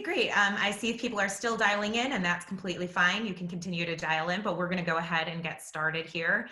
great. I see people are still dialing in, and that's completely fine. You can continue to dial in, but we're going to go ahead and get started here.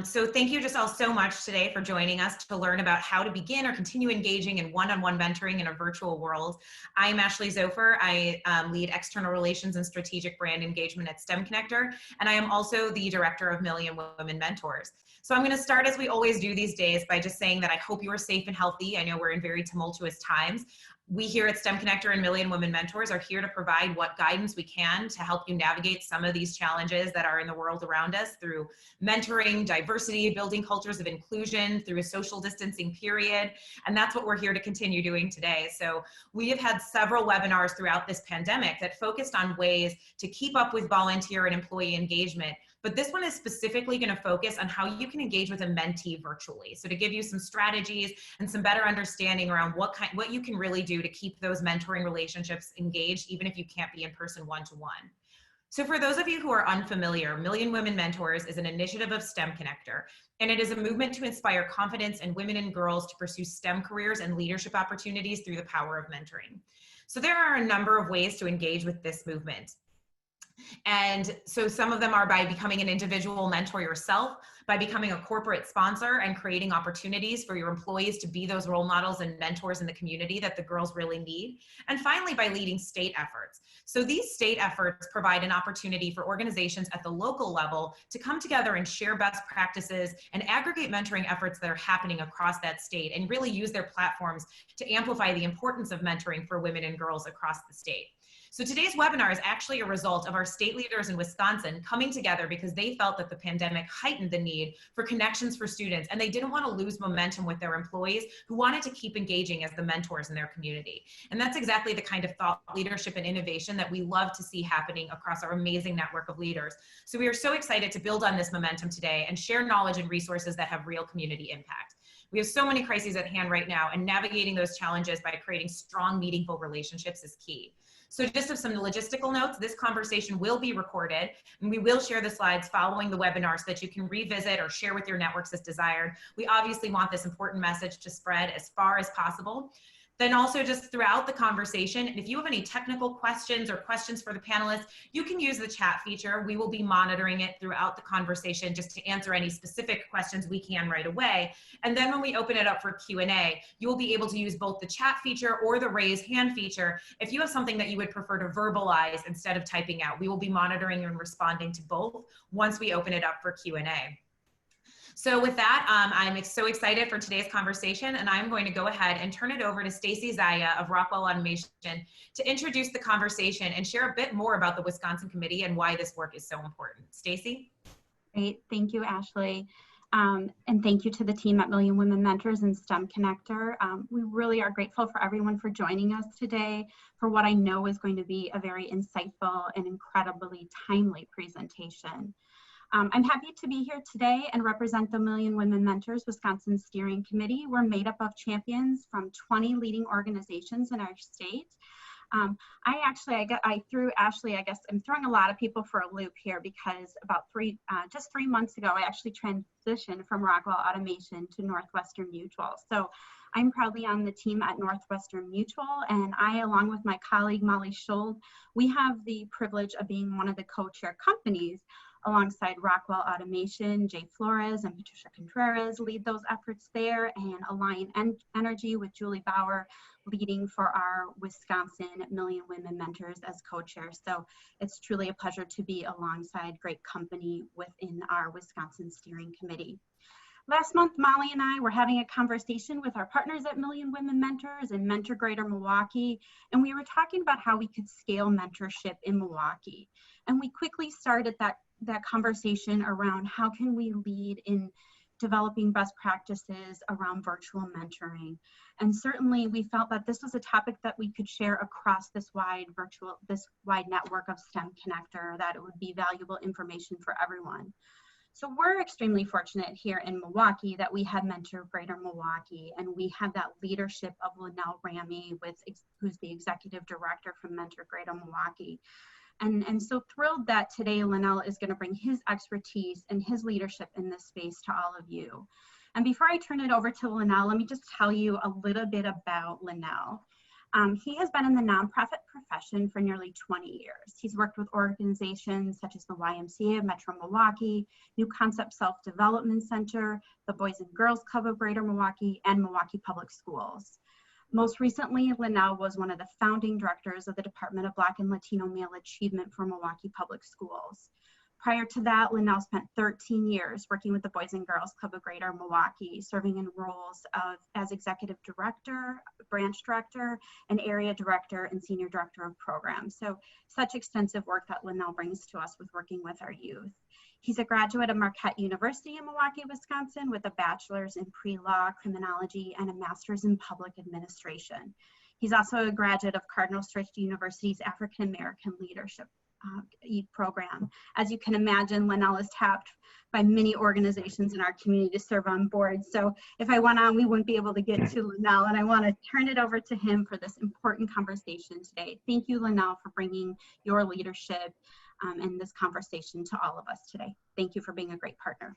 So thank you just all so much today for joining us to learn about how to begin or continue engaging in one-on-one mentoring in a virtual world. I'm Ashley Zofer. I lead external relations and strategic brand engagement at STEM Connector, and I am also the director of Million Women Mentors. So I'm going to start, as we always do these days, by just saying that I hope you are safe and healthy. I know we're in very tumultuous times. We here at STEM Connector and Million Women Mentors are here to provide what guidance we can to help you navigate some of these challenges that are in the world around us through mentoring, diversity, building cultures of inclusion, through a social distancing period. And that's what we're here to continue doing today. So we have had several webinars throughout this pandemic that focused on ways to keep up with volunteer and employee engagement. But this one is specifically going to focus on how you can engage with a mentee virtually. So to give you some strategies and some better understanding around what you can really do to keep those mentoring relationships engaged, even if you can't be in person one-to-one. So for those of you who are unfamiliar, Million Women Mentors is an initiative of STEM Connector, and it is a movement to inspire confidence in women and girls to pursue STEM careers and leadership opportunities through the power of mentoring. So there are a number of ways to engage with this movement. And so some of them are by becoming an individual mentor yourself, by becoming a corporate sponsor and creating opportunities for your employees to be those role models and mentors in the community that the girls really need. And finally, by leading state efforts. So these state efforts provide an opportunity for organizations at the local level to come together and share best practices and aggregate mentoring efforts that are happening across that state and really use their platforms to amplify the importance of mentoring for women and girls across the state. So today's webinar is actually a result of our state leaders in Wisconsin coming together because they felt that the pandemic heightened the need for connections for students, and they didn't want to lose momentum with their employees who wanted to keep engaging as the mentors in their community. And that's exactly the kind of thought leadership and innovation that we love to see happening across our amazing network of leaders. So we are so excited to build on this momentum today and share knowledge and resources that have real community impact. We have so many crises at hand right now, and navigating those challenges by creating strong, meaningful relationships is key. So just some logistical notes, this conversation will be recorded, and we will share the slides following the webinar so that you can revisit or share with your networks as desired. We obviously want this important message to spread as far as possible. Then also just throughout the conversation, if you have any technical questions or questions for the panelists, you can use the chat feature. We will be monitoring it throughout the conversation just to answer any specific questions we can right away. And then when we open it up for Q&A, you will be able to use both the chat feature or the raise hand feature. If you have something that you would prefer to verbalize instead of typing out, we will be monitoring and responding to both once we open it up for Q&A. So with that, I'm so excited for today's conversation, and I'm going to go ahead and turn it over to Stacy Zaya of Rockwell Automation to introduce the conversation and share a bit more about the Wisconsin Committee and why this work is so important. Stacy? Great, thank you, Ashley. And thank you to the team at Million Women Mentors and STEM Connector. We really are grateful for everyone for joining us today for what I know is going to be a very insightful and incredibly timely presentation. I'm happy to be here today and represent the Million Women Mentors Wisconsin Steering Committee. We're made up of champions from 20 leading organizations in our state. I threw Ashley, I guess I'm throwing a lot of people for a loop here because about just 3 months ago, I actually transitioned from Rockwell Automation to Northwestern Mutual. So I'm proudly on the team at Northwestern Mutual, and I, along with my colleague Molly Schuld, we have the privilege of being one of the co-chair companies alongside Rockwell Automation. Jay Flores and Patricia Contreras lead those efforts there, and Alliant Energy with Julie Bauer leading for our Wisconsin Million Women Mentors as co-chairs. So it's truly a pleasure to be alongside great company within our Wisconsin Steering Committee. Last month, Molly and I were having a conversation with our partners at Million Women Mentors and Mentor Greater Milwaukee, and we were talking about how we could scale mentorship in Milwaukee. And we quickly started that conversation around how can we lead in developing best practices around virtual mentoring. And certainly we felt that this was a topic that we could share across this wide network of STEM Connector, that it would be valuable information for everyone. So we're extremely fortunate here in Milwaukee that we have Mentor Greater Milwaukee, and we have that leadership of Linnell Ramey, who's the executive director from Mentor Greater Milwaukee. And so thrilled that today Linnell is going to bring his expertise and his leadership in this space to all of you. And before I turn it over to Linnell, let me just tell you a little bit about Linnell. He has been in the nonprofit profession for nearly 20 years. He's worked with organizations such as the YMCA of Metro Milwaukee, New Concept Self-Development Center, the Boys and Girls Club of Greater Milwaukee, and Milwaukee Public Schools. Most recently, Linnell was one of the founding directors of the Department of Black and Latino Male Achievement for Milwaukee Public Schools. Prior to that, Linnell spent 13 years working with the Boys and Girls Club of Greater Milwaukee, serving in roles as executive director, branch director, and area director and senior director of programs. So such extensive work that Linnell brings to us with working with our youth. He's a graduate of Marquette University in Milwaukee, Wisconsin, with a bachelor's in pre-law, criminology, and a master's in public administration. He's also a graduate of Cardinal Stritch University's African American Leadership program. As you can imagine, Linnell is tapped by many organizations in our community to serve on boards. So if I went on, we wouldn't be able to get to Linnell, and I want to turn it over to him for this important conversation today. Thank you, Linnell, for bringing your leadership in this conversation to all of us today. Thank you for being a great partner.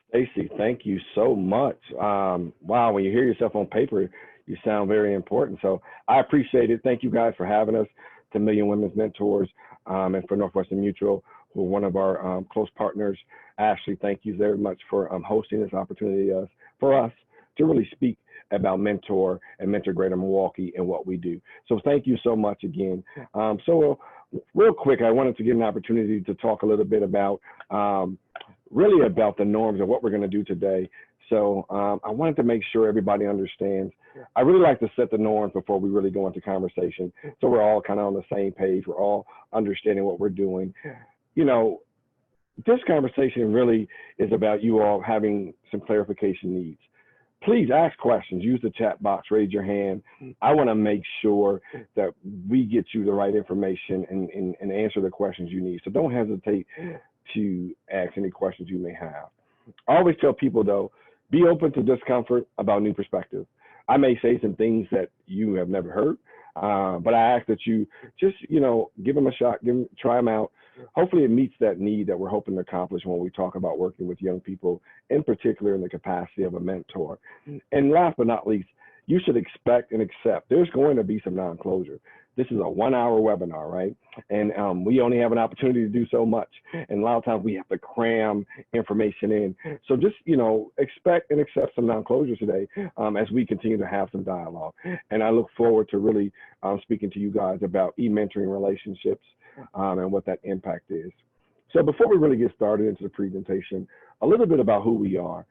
Stacey, thank you so much. Wow, when you hear yourself on paper, you sound very important. So I appreciate it. Thank you guys for having us, to Million Women's Mentors, and for Northwestern Mutual, who are one of our close partners. Ashley, thank you very much for hosting this opportunity for us to really speak about Mentor and Mentor Greater Milwaukee and what we do. So thank you so much again. So real quick, I wanted to get an opportunity to talk a little bit about really about the norms of what we're going to do today. So I wanted to make sure everybody understands. I really like to set the norms before we really go into conversation, so we're all kind of on the same page. We're all understanding what we're doing. You know, this conversation really is about you all having some clarification needs. Please ask questions, use the chat box, raise your hand. I want to make sure that we get you the right information and answer the questions you need. So don't hesitate to ask any questions you may have. I always tell people, though, be open to discomfort about new perspectives. I may say some things that you have never heard, but I ask that you just, give them a shot, try them out. Hopefully it meets that need that we're hoping to accomplish when we talk about working with young people, in particular in the capacity of a mentor. And last but not least, you should expect and accept there's going to be some non-closure. This is a 1-hour webinar, right? And we only have an opportunity to do so much. And a lot of times we have to cram information in. So just, expect and accept some non-closure today as we continue to have some dialogue. And I look forward to really speaking to you guys about e-mentoring relationships and what that impact is. So before we really get started into the presentation, a little bit about who we are.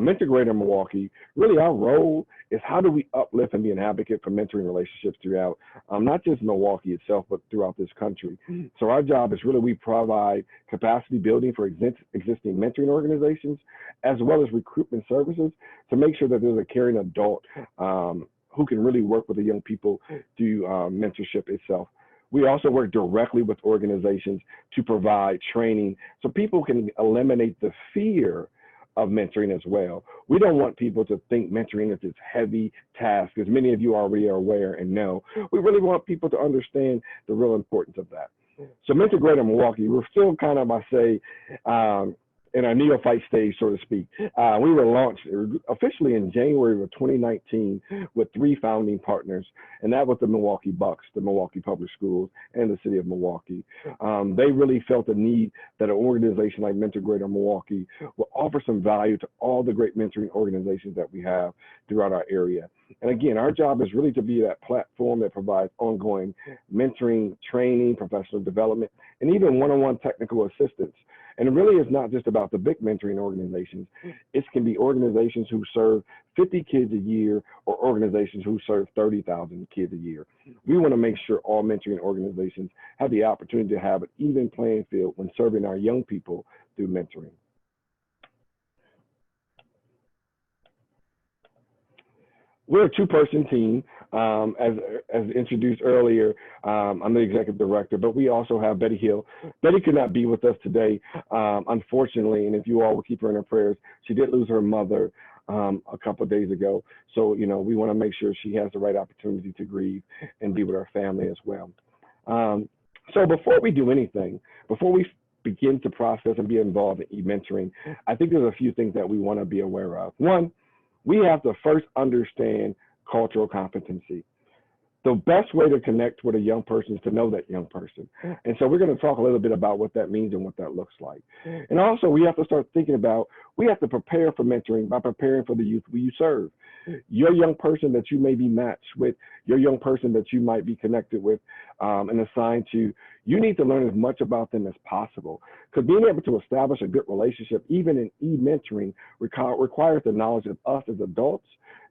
Mentor Greater Milwaukee, really our role is how do we uplift and be an advocate for mentoring relationships throughout, not just Milwaukee itself, but throughout this country. So our job is really we provide capacity building for existing mentoring organizations, as well as recruitment services to make sure that there's a caring adult who can really work with the young people through mentorship itself. We also work directly with organizations to provide training so people can eliminate the fear of mentoring as well. We don't want people to think mentoring is this heavy task, as many of you already are aware and know. We really want people to understand the real importance of that. So Mentor Greater Milwaukee, we're still kind of, I say, in our neophyte stage, so to speak. We were launched officially in January of 2019 with 3 founding partners, and that was the Milwaukee Bucks, the Milwaukee Public Schools, and the City of Milwaukee. They really felt the need that an organization like Mentor Greater Milwaukee will offer some value to all the great mentoring organizations that we have throughout our area. And again, our job is really to be that platform that provides ongoing mentoring, training, professional development, and even one-on-one technical assistance. And it really is not just about the big mentoring organizations. It can be organizations who serve 50 kids a year or organizations who serve 30,000 kids a year. We want to make sure all mentoring organizations have the opportunity to have an even playing field when serving our young people through mentoring. We're a 2-person team. As introduced earlier, I'm the executive director, but we also have Betty Hill. Betty could not be with us today, unfortunately, and if you all will keep her in her prayers, she did lose her mother a couple of days ago. So, we want to make sure she has the right opportunity to grieve and be with her family as well. So before we do anything, before we begin to process and be involved in e-mentoring, I think there's a few things that we want to be aware of. One, we have to first understand cultural competency. the best way to connect with a young person is to know that young person. And so we're going to talk a little bit about what that means and what that looks like. And also we have to start thinking about, we have to prepare for mentoring by preparing for the youth you serve. Your young person that you may be matched with, your young person that you might be connected with and assigned to, you need to learn as much about them as possible. Because being able to establish a good relationship, even in e-mentoring, requires the knowledge of us as adults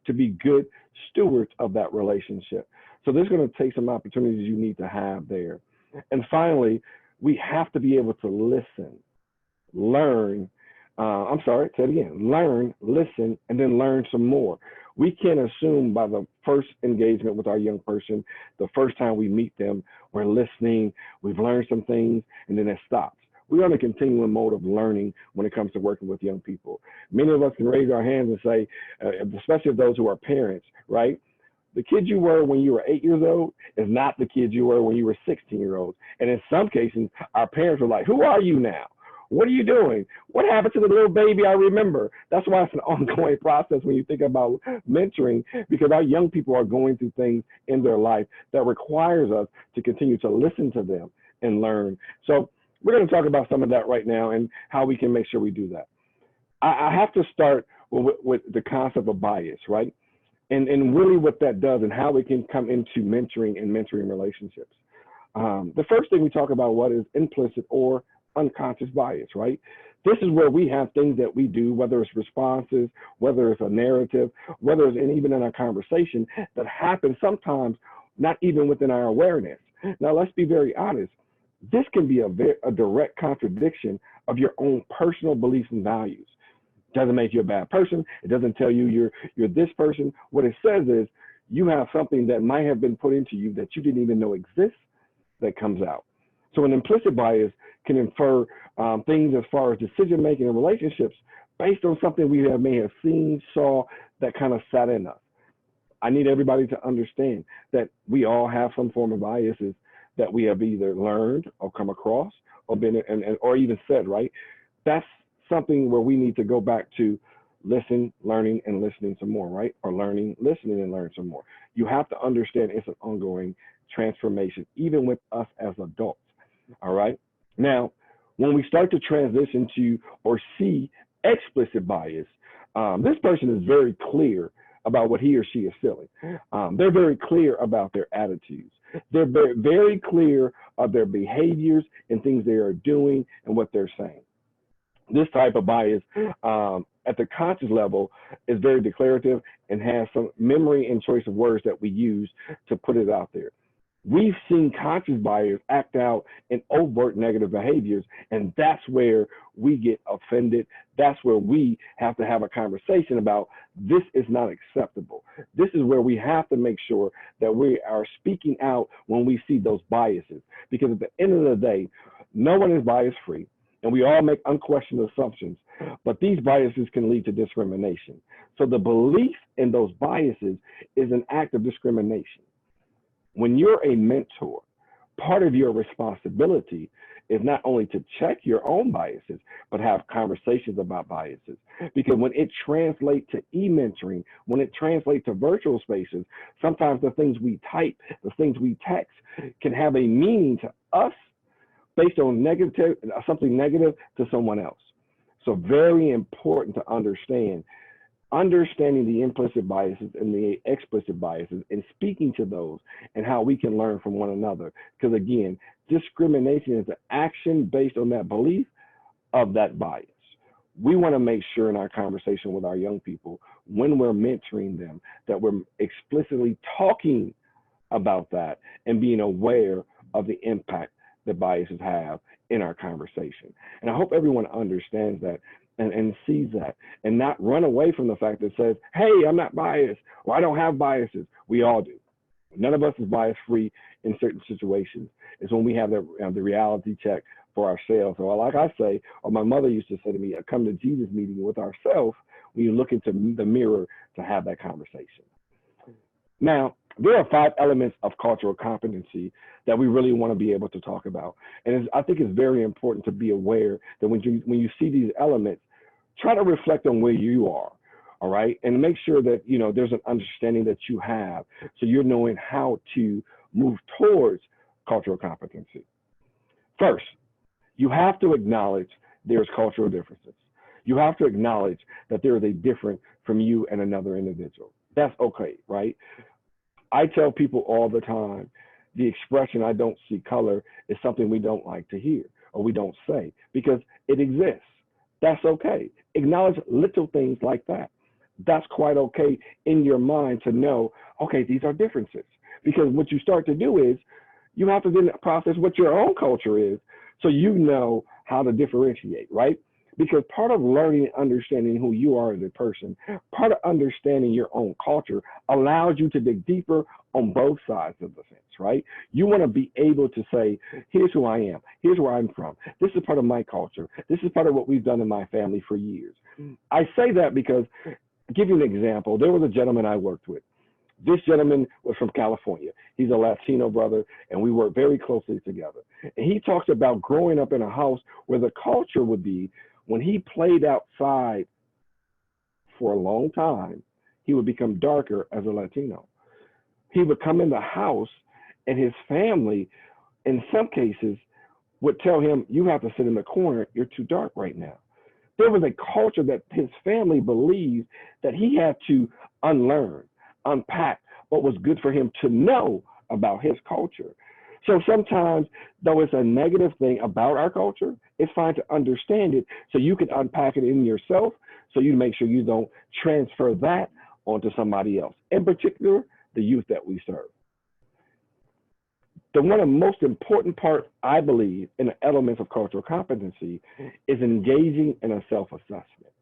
to be good stewards of that relationship. So there's going to take some opportunities you need to have there. And finally, we have to be able to listen, learn, learn, listen, and then learn some more. We can't assume by the first engagement with our young person, the first time we meet them, we're listening, we've learned some things, and then it stops. We're on a continuing mode of learning when it comes to working with young people. Many of us can raise our hands and say, especially of those who are parents, right? The kid you were when you were 8 years old is not the kid you were when you were 16-year-old. And in some cases, our parents were like, who are you now? What are you doing? What happened to the little baby I remember? That's why it's an ongoing process when you think about mentoring, because our young people are going through things in their life that requires us to continue to listen to them and learn. So we're going to talk about some of that right now and how we can make sure we do that. I have to start with the concept of bias, right? And really what that does and how it can come into mentoring and mentoring relationships. The first thing we talk about, what is implicit or unconscious bias, right? This is where we have things that we do, whether it's responses, whether it's a narrative, whether it's even in a conversation that happens sometimes not even within our awareness. Now, let's be very honest. This can be a direct contradiction of your own personal beliefs and values. Doesn't make you a bad person. It doesn't tell you you're this person. What it says is you have something that might have been put into you that you didn't even know exists that comes out. So an implicit bias can infer things as far as decision-making in relationships based on something we may have seen, saw, that kind of sat in us. I need everybody to understand that we all have some form of biases that we have either learned or come across or been or even said, right? That's something where we need to go back to listen, learning, and listening some more, right? Or learning, listening, and learn some more. You have to understand it's an ongoing transformation, even with us as adults, all right? Now, when we start to transition to or see explicit bias, this person is very clear about what he or she is feeling. They're very clear about their attitudes. They're very, very clear of their behaviors and things they are doing and what they're saying. This type of bias at the conscious level is very declarative and has some memory and choice of words that we use to put it out there. We've seen conscious bias act out in overt negative behaviors, and that's where we get offended. That's where we have to have a conversation about this is not acceptable. This is where we have to make sure that we are speaking out when we see those biases, because at the end of the day, no one is bias free. And we all make unquestioned assumptions, but these biases can lead to discrimination. So the belief in those biases is an act of discrimination. When you're a mentor, part of your responsibility is not only to check your own biases, but have conversations about biases. Because when it translates to e-mentoring, when it translates to virtual spaces, sometimes the things we type, the things we text can have a meaning to us based on something negative to someone else. So very important to understanding the implicit biases and the explicit biases and speaking to those and how we can learn from one another. Because again, discrimination is an action based on that belief of that bias. We want to make sure in our conversation with our young people, when we're mentoring them, that we're explicitly talking about that and being aware of the impact that biases have in our conversation. And I hope everyone understands that and sees that and not run away from the fact that says, hey, I'm not biased or I don't have biases. We all do. None of us is bias free in certain situations. It's when we have the reality check for ourselves. Or like I say, or my mother used to say to me, a come to Jesus meeting with ourselves when you look into the mirror to have that conversation. Now, there are 5 elements of cultural competency that we really want to be able to talk about. And I think it's very important to be aware that when you see these elements, try to reflect on where you are. all right? And make sure that, you know, there's an understanding that you have, so you're knowing how to move towards cultural competency. First, you have to acknowledge there's cultural differences. You have to acknowledge that there is a difference from you and another individual. That's okay, right? I tell people all the time, the expression "I don't see color" is something we don't like to hear or we don't say because it exists. That's okay. Acknowledge little things like that. That's quite okay in your mind to know, okay, these are differences. Because what you start to do is you have to then process what your own culture is so you know how to differentiate, right? Because part of learning and understanding who you are as a person, part of understanding your own culture allows you to dig deeper on both sides of the fence, right? You want to be able to say, here's who I am. Here's where I'm from. This is part of my culture. This is part of what we've done in my family for years. I say that because, I'll give you an example. There was a gentleman I worked with. This gentleman was from California. He's a Latino brother, and we work very closely together. And he talks about growing up in a house where the culture would be when he played outside for a long time, he would become darker as a Latino. He would come in the house, and his family, in some cases, would tell him, you have to sit in the corner. You're too dark right now. There was a culture that his family believed that he had to unlearn, unpack what was good for him to know about his culture. So sometimes, though it's a negative thing about our culture, it's fine to understand it so you can unpack it in yourself, so you make sure you don't transfer that onto somebody else, in particular, the youth that we serve. The one of the most important part, I believe, in the elements of cultural competency is engaging in a self-assessment.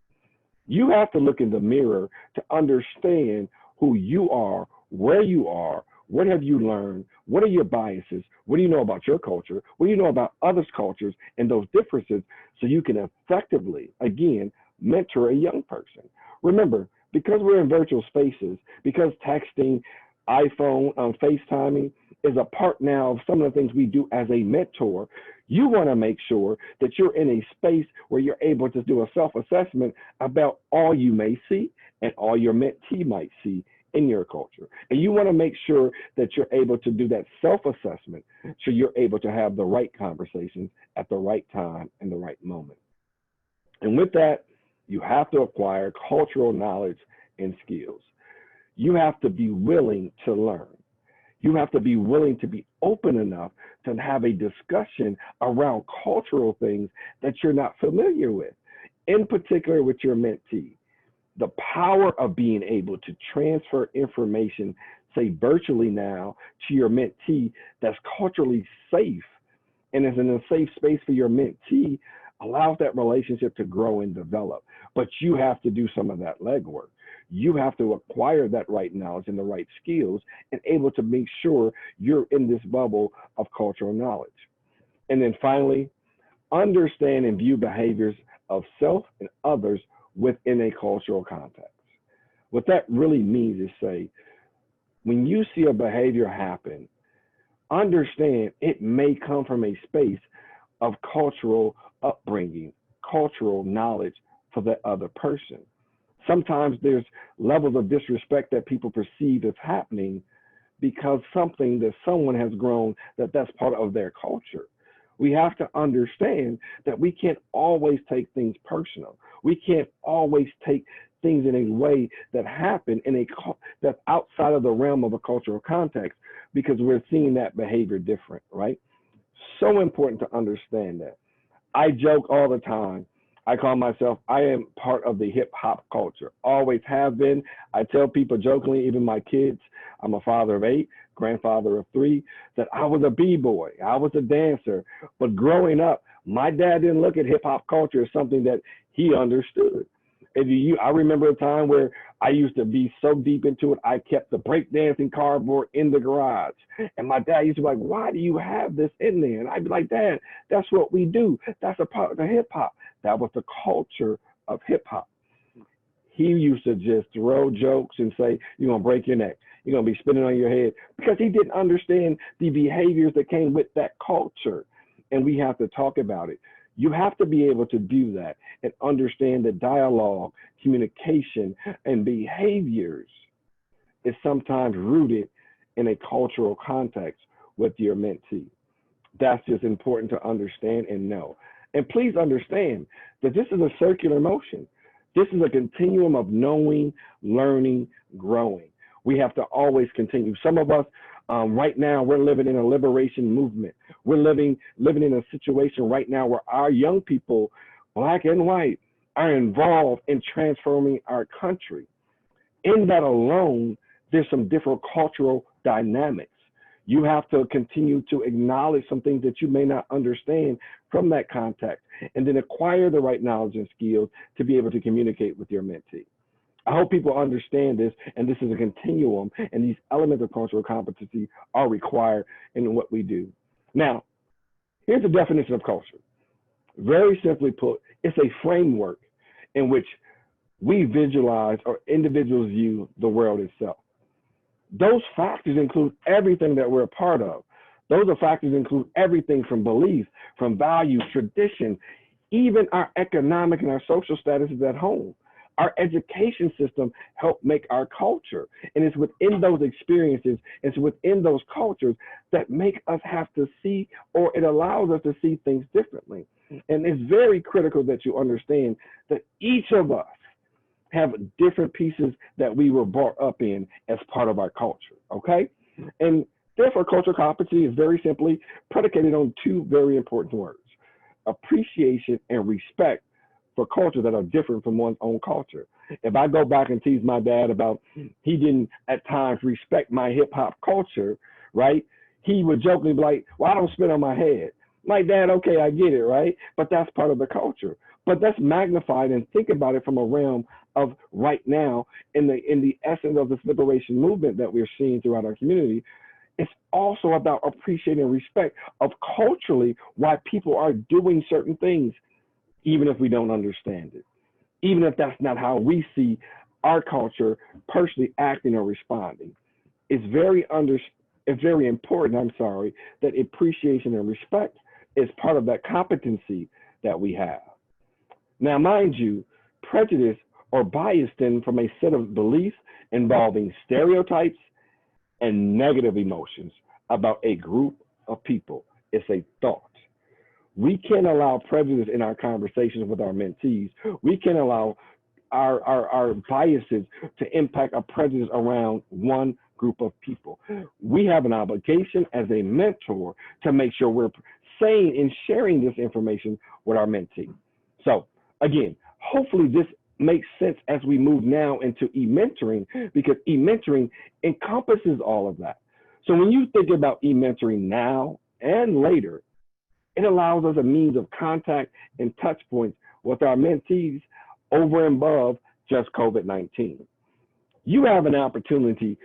You have to look in the mirror to understand who you are, where you are, what have you learned, what are your biases, what do you know about your culture, what do you know about others' cultures and those differences, so you can effectively, again, mentor a young person. Remember, because we're in virtual spaces, because texting, iPhone, FaceTiming is a part now of some of the things we do as a mentor, you want to make sure that you're in a space where you're able to do a self-assessment about all you may see and all your mentee might see in your culture. And you want to make sure that you're able to do that self-assessment so you're able to have the right conversations at the right time and the right moment. And with that, you have to acquire cultural knowledge and skills. You have to be willing to learn. You have to be willing to be open enough to have a discussion around cultural things that you're not familiar with, in particular with your mentee. The power of being able to transfer information, say virtually now, to your mentee that's culturally safe and is in a safe space for your mentee allows that relationship to grow and develop. But you have to do some of that legwork. You have to acquire that right knowledge and the right skills and able to make sure you're in this bubble of cultural knowledge. And then finally, understand and view behaviors of self and others within a cultural context. What that really means is, say, when you see a behavior happen, understand it may come from a space of cultural upbringing, cultural knowledge for the other person. Sometimes there's levels of disrespect that people perceive as happening because something that someone has grown that's part of their culture. We have to understand that we can't always take things personal. We can't always take things in a way that happen that's outside of the realm of a cultural context because we're seeing that behavior different, right? So important to understand that. I joke all the time. I call myself, I am part of the hip hop culture, always have been. I tell people jokingly, even my kids, I'm a father of 8, grandfather of 3, that I was a b-boy, I was a dancer. But growing up, my dad didn't look at hip hop culture as something that he understood. I remember a time where I used to be so deep into it, I kept the breakdancing cardboard in the garage. And my dad used to be like, why do you have this in there? And I'd be like, Dad, that's what we do. That's a part of the hip hop. That was the culture of hip hop. He used to just throw jokes and say, you're going to break your neck. You're going to be spinning on your head, because he didn't understand the behaviors that came with that culture. And we have to talk about it. You have to be able to do that and understand that dialogue, communication, and behaviors is sometimes rooted in a cultural context with your mentee. That's just important to understand and know. And please understand that this is a circular motion. This is a continuum of knowing, learning, growing. We have to always continue. Some of us, right now, we're living in a liberation movement. We're living in a situation right now where our young people, black and white, are involved in transforming our country. In that alone, there's some different cultural dynamics. You have to continue to acknowledge some things that you may not understand from that context, and then acquire the right knowledge and skills to be able to communicate with your mentee. I hope people understand this, and this is a continuum, and these elements of cultural competency are required in what we do. Now, here's the definition of culture. Very simply put, it's a framework in which we visualize or individuals view the world itself. Those factors include everything that we're a part of. Those are factors include everything from beliefs, from values, tradition, even our economic and our social statuses at home. Our education system help make our culture. And it's within those experiences, it's within those cultures that make us have to see, or it allows us to see things differently. And it's very critical that you understand that each of us have different pieces that we were brought up in as part of our culture, okay? And therefore, cultural competency is very simply predicated on two very important words: appreciation and respect for cultures that are different from one's own culture. If I go back and tease my dad about he didn't at times respect my hip hop culture, right? He would jokingly be like, well, I don't spit on my head. Like, Dad, okay, I get it, right? But that's part of the culture. But that's magnified, and think about it from a realm of right now in the essence of this liberation movement that we're seeing throughout our community. It's also about appreciating and respect of culturally why people are doing certain things, even if we don't understand it, even if that's not how we see our culture personally acting or responding. It's very important, that appreciation and respect is part of that competency that we have. Now, mind you, prejudice or bias stem from a set of beliefs involving stereotypes and negative emotions about a group of people. It's a thought. We can't allow prejudice in our conversations with our mentees. We can't allow our biases to impact our prejudice around one group of people. We have an obligation as a mentor to make sure we're saying and sharing this information with our mentee. So again, hopefully this makes sense as we move now into e-mentoring, because e-mentoring encompasses all of that. So when you think about e-mentoring now and later, it allows us a means of contact and touch points with our mentees over and above just COVID-19. You have an opportunity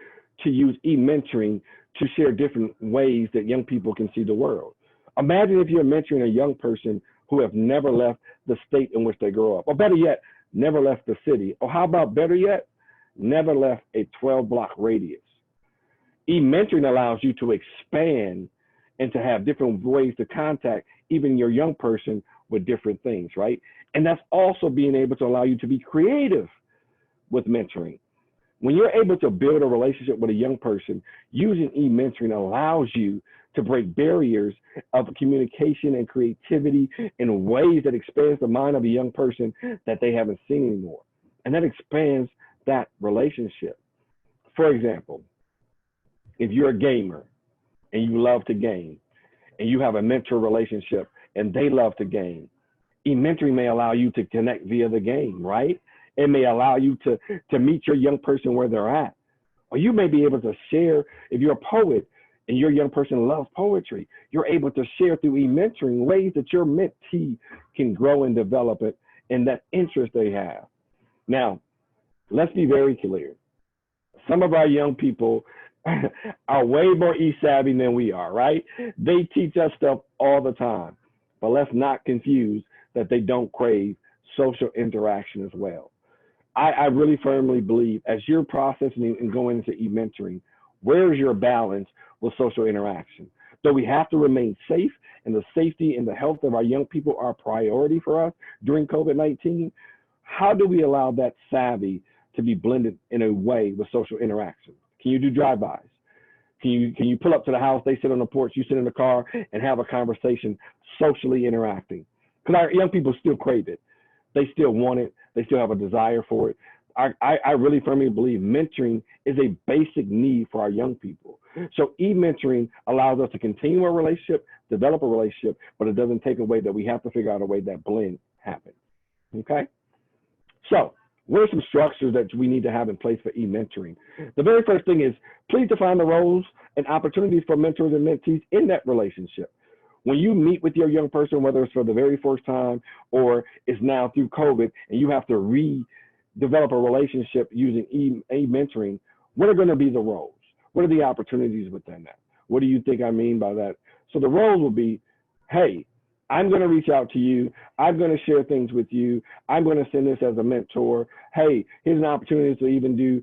to use e-mentoring to share different ways that young people can see the world. Imagine if you're mentoring a young person who have never left the state in which they grow up, or better yet, never left the city, or how about better yet, never left a 12-block radius. E-mentoring allows you to expand and to have different ways to contact even your young person with different things, right? And that's also being able to allow you to be creative with mentoring. When you're able to build a relationship with a young person, using e-mentoring allows you to break barriers of communication and creativity in ways that expands the mind of a young person that they haven't seen anymore. And that expands that relationship. For example, if you're a gamer and you love to game and you have a mentor relationship and they love to game, e-mentoring may allow you to connect via the game, right? It may allow you to meet your young person where they're at. Or you may be able to share, if you're a poet and your young person loves poetry, you're able to share through e-mentoring ways that your mentee can grow and develop it and that interest they have. Now, let's be very clear. Some of our young people are way more e-savvy than we are, right? They teach us stuff all the time, but let's not confuse that they don't crave social interaction as well. I really firmly believe as you're processing and going into e-mentoring, where's your balance with social interaction? Though we have to remain safe and the safety and the health of our young people are a priority for us during COVID-19, how do we allow that savvy to be blended in a way with social interaction? Can you do drive-bys? Can you pull up to the house, they sit on the porch, you sit in the car, and have a conversation socially interacting? Because our young people still crave it. They still want it. They still have a desire for it. I really firmly believe mentoring is a basic need for our young people. So e-mentoring allows us to continue a relationship, develop a relationship, but it doesn't take away that we have to figure out a way that blend happens. Okay? So what are some structures that we need to have in place for e-mentoring? The very first thing is, please define the roles and opportunities for mentors and mentees in that relationship. When you meet with your young person, whether it's for the very first time or it's now through COVID, and you have to redevelop a relationship using e-mentoring, what are going to be the roles? What are the opportunities within that? What do you think I mean by that? So the roles will be, hey, I'm going to reach out to you. I'm going to share things with you. I'm going to send this as a mentor. Hey, here's an opportunity to even do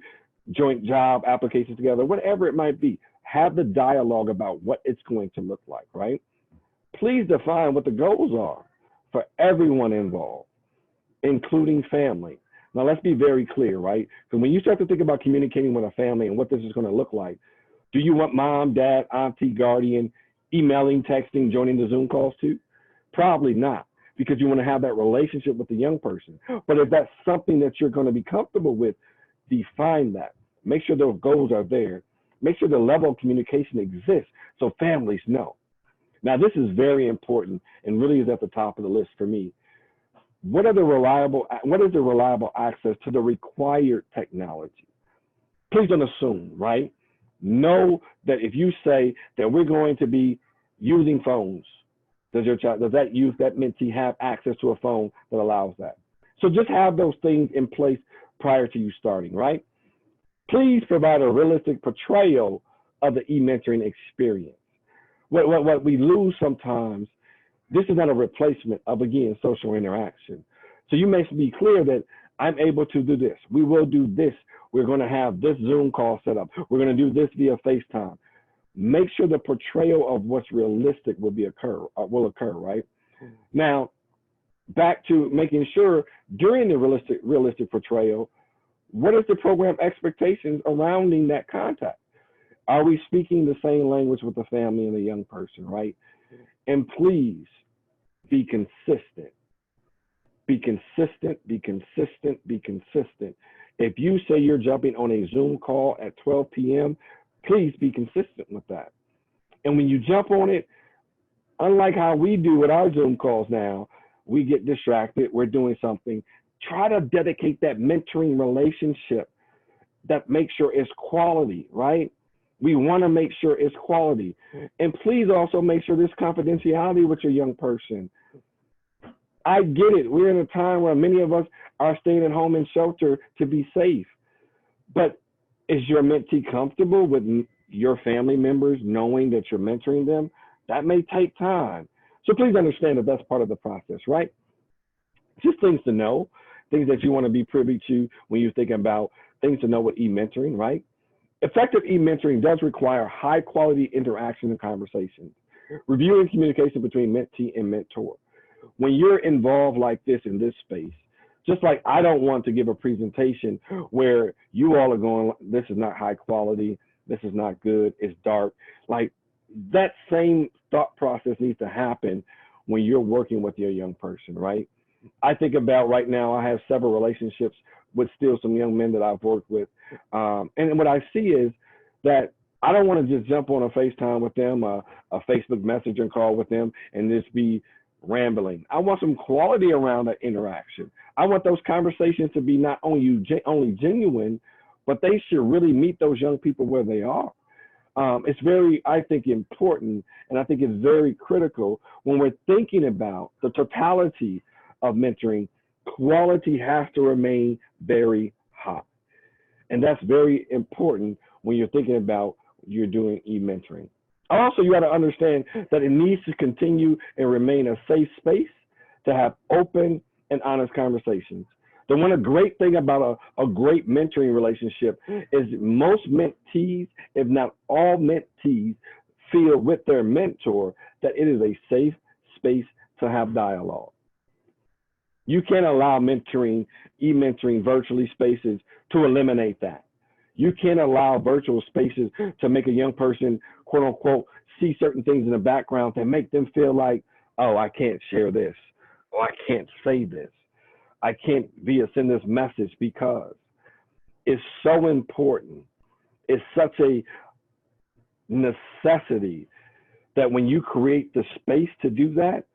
joint job applications together, whatever it might be. Have the dialogue about what it's going to look like, right? Please define what the goals are for everyone involved, including family. Now, let's be very clear, right? Because when you start to think about communicating with a family and what this is going to look like, do you want mom, dad, auntie, guardian, emailing, texting, joining the Zoom calls too? Probably not, because you want to have that relationship with the young person. But if that's something that you're going to be comfortable with, define that. Make sure those goals are there. Make sure the level of communication exists so families know. Now, this is very important and really is at the top of the list for me. What is the reliable access to the required technology? Please don't assume, right? Know that if you say that we're going to be using phones, does that youth, that mentee have access to a phone that allows that? So just have those things in place prior to you starting, right? Please provide a realistic portrayal of the e-mentoring experience. What we lose sometimes, this is not a replacement of, again, social interaction. So you may be clear that I'm able to do this. We will do this. We're going to have this Zoom call set up. We're going to do this via FaceTime. Make sure the portrayal of what's realistic will occur, right? Now, back to making sure during the realistic portrayal, what is the program expectations surrounding that contact? Are we speaking the same language with the family and the young person, right? And please be consistent. Be consistent, be consistent, be consistent. If you say you're jumping on a Zoom call at 12 p.m., please be consistent with that. And when you jump on it, unlike how we do with our Zoom calls now, we get distracted, we're doing something. Try to dedicate that mentoring relationship that makes sure it's quality, right? We want to make sure it's quality. And please also make sure there's confidentiality with your young person. I get it. We're in a time where many of us are staying at home in shelter to be safe. But is your mentee comfortable with your family members knowing that you're mentoring them? That may take time. So please understand that that's part of the process, right? Just things to know, things that you want to be privy to when you're thinking about things to know with e-mentoring, right? Effective e-mentoring does require high quality interaction and conversations, reviewing communication between mentee and mentor. When you're involved like this in this space, just like I don't want to give a presentation where you all are going, this is not high quality, this is not good, it's dark. Like that same thought process needs to happen when you're working with your young person, right? I think about right now, I have several relationships with still some young men that I've worked with. And what I see is that I don't want to just jump on a FaceTime with them, a Facebook Messenger call with them, and just be rambling. I want some quality around that interaction. I want those conversations to be not only genuine, but they should really meet those young people where they are. It's very, I think, important, and I think it's very critical when we're thinking about the totality of mentoring. Quality has to remain very high. And that's very important when you're thinking about you're doing e-mentoring. Also, you got to understand that it needs to continue and remain a safe space to have open and honest conversations. The one great thing about a great mentoring relationship is most mentees, if not all mentees, feel with their mentor that it is a safe space to have dialogue. You can't allow mentoring, e-mentoring virtually spaces to eliminate that. You can't allow virtual spaces to make a young person, quote unquote, see certain things in the background that make them feel like, oh, I can't share this, or I can't say this. I can't send this message, because it's so important. It's such a necessity that when you create the space to do that,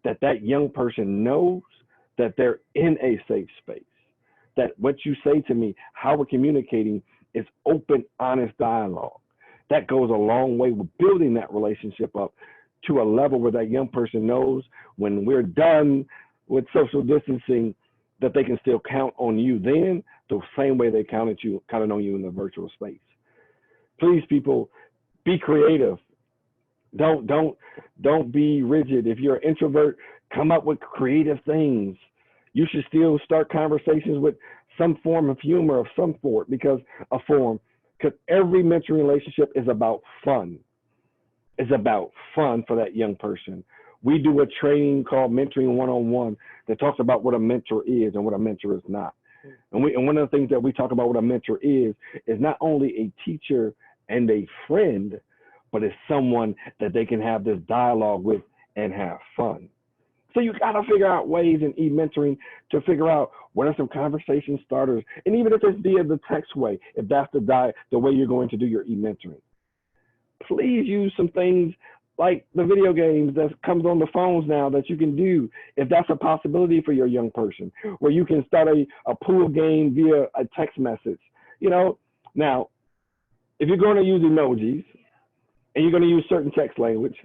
that young person knows that they're in a safe space, that what you say to me, how we're communicating, is open, honest dialogue. That goes a long way with building that relationship up to a level where that young person knows when we're done with social distancing that they can still count on you then the same way they counted on you in the virtual space. Please, people, be creative. Don't be rigid. If you're an introvert, come up with creative things. You should still start conversations with some form of humor of some sort, because every mentoring relationship is about fun. It's about fun for that young person. We do a training called Mentoring 101 that talks about what a mentor is and what a mentor is not. And one of the things that we talk about what a mentor is not only a teacher and a friend, but it's someone that they can have this dialogue with and have fun. So you got to figure out ways in e-mentoring to figure out what are some conversation starters. And even if it's via the text way, if that's the way you're going to do your e-mentoring, please use some things like the video games that comes on the phones now that you can do, if that's a possibility for your young person, where you can start a pool game via a text message. Now, if you're going to use emojis and you're going to use certain text language,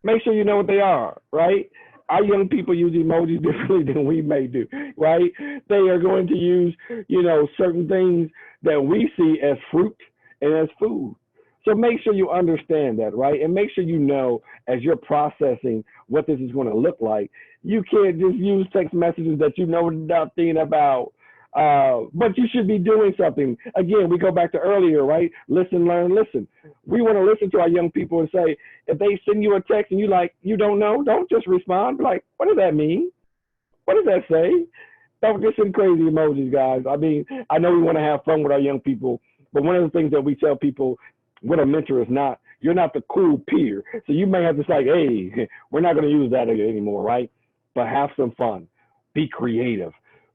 make sure you know what they are, right? Our young people use emojis differently than we may do, right? They are going to use, certain things that we see as fruit and as food. So make sure you understand that, right? And make sure you know, as you're processing what this is going to look like, you can't just use text messages that you know nothing about, but you should be doing something. Again, we go back to earlier, right? Listen, learn, listen. We want to listen to our young people and say, if they send you a text and you don't know, don't just respond. Be like, what does that mean? What does that say? Don't just send crazy emojis, guys. I mean, I know we want to have fun with our young people, but one of the things that we tell people, what a mentor is not, you're not the cool peer. So you may have to say, hey, we're not going to use that anymore, right? But have some fun. Be creative.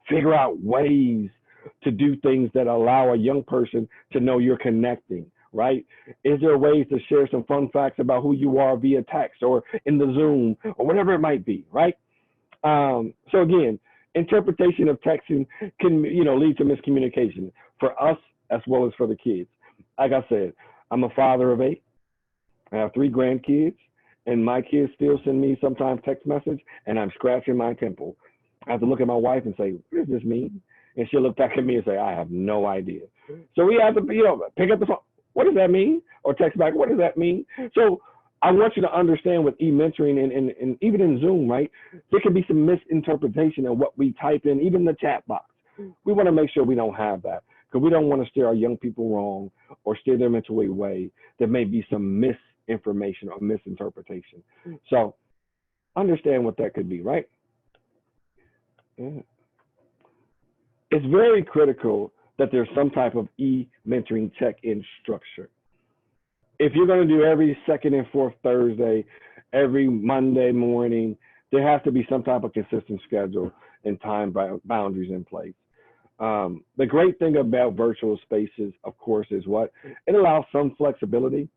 Figure out ways to do things that allow a young person to know you're connecting, right? Is there ways to share some fun facts about who you are via text or in the Zoom or whatever it might be, right? So again, interpretation of texting can, lead to miscommunication for us as well as for the kids. Like I said, I'm a father of 8. I have 3 grandkids, and my kids still send me sometimes text message, and I'm scratching my temple. I have to look at my wife and say, what does this mean? And she'll look back at me and say, I have no idea. So we have to, pick up the phone. What does that mean? Or text back, what does that mean? So I want you to understand with e-mentoring and even in Zoom, right? There can be some misinterpretation of what we type in, even the chat box. We want to make sure we don't have that, because we don't want to steer our young people wrong or steer them into a way that may be some misinformation or misinterpretation. So understand what that could be, right? Yeah. It's very critical that there's some type of e-mentoring check-in structure. If you're going to do every second and fourth Thursday, every Monday morning, there has to be some type of consistent schedule and time boundaries in place. The great thing about virtual spaces, of course, is what? It allows some flexibility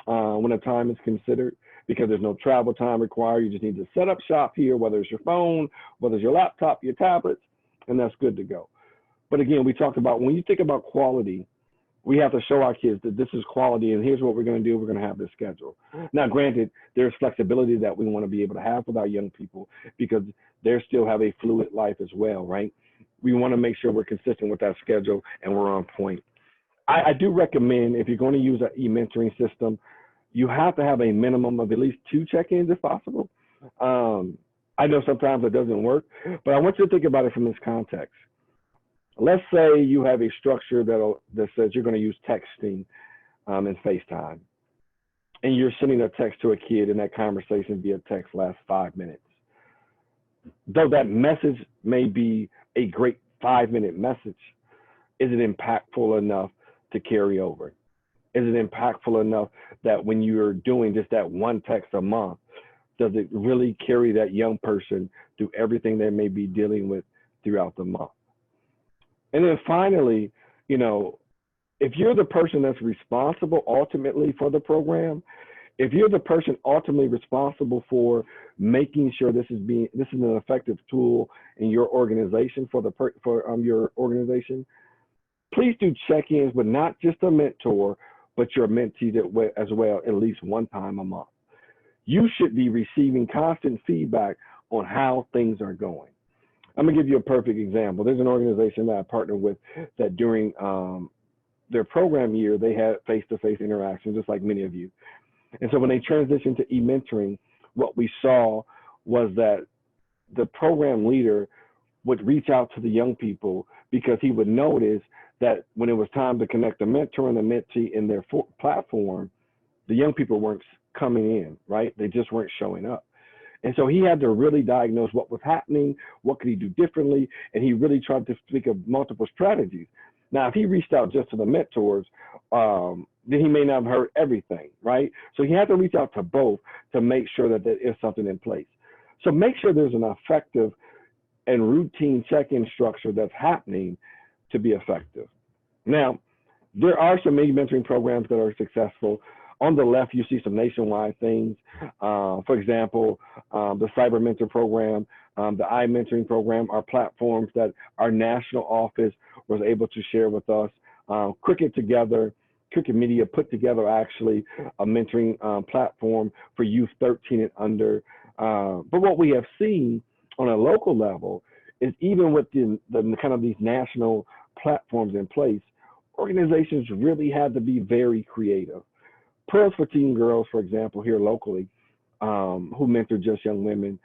when a time is considered, because there's no travel time required. You just need to set up shop here, whether it's your phone, whether it's your laptop, your tablets, and that's good to go. But again, we talked about, when you think about quality, we have to show our kids that this is quality and here's what we're going to do. We're going to have this schedule. Now, granted, there's flexibility that we want to be able to have with our young people, because they still have a fluid life as well, right? We want to make sure we're consistent with that schedule and we're on point. I do recommend, if you're going to use an e-mentoring system, you have to have a minimum of at least 2 check-ins if possible. I know sometimes it doesn't work, but I want you to think about it from this context. Let's say you have a structure that says you're going to use texting and FaceTime. and you're sending a text to a kid and that conversation via text lasts 5 minutes. Though that message may be a great 5-minute message, is it impactful enough to carry over? Is it impactful enough that when you're doing just that one text a month, does it really carry that young person through everything they may be dealing with throughout the month? And then finally, you know, if you're the person that's responsible ultimately for the program, if you're the person ultimately responsible for making sure this is an effective tool in your organization for your organization, please do check-ins with not just a mentor, but your mentees as well, at least one time a month. You should be receiving constant feedback on how things are going. I'm gonna give you a perfect example. There's an organization that I partner with that during their program year, they had face-to-face interactions, just like many of you. And so when they transitioned to e-mentoring, what we saw was that the program leader would reach out to the young people because he would notice that when it was time to connect the mentor and the mentee in their platform, the young people weren't coming in, right? They just weren't showing up. And so he had to really diagnose what was happening, what could he do differently, and he really tried to think of multiple strategies. Now, if he reached out just to the mentors, then he may not have heard everything, right? So he had to reach out to both to make sure that there is something in place. So make sure there's an effective and routine check-in structure that's happening to be effective. Now, there are some mentoring programs that are successful. On the left, you see some nationwide things. For example, the Cyber Mentor program, the iMentoring program are platforms that our national office was able to share with us. Cricket Media put together actually a mentoring platform for youth 13 and under. But what we have seen on a local level is even with the kind of these national platforms in place, organizations really had to be very creative. Pearls for Teen Girls, for example, here locally, who mentor just young women,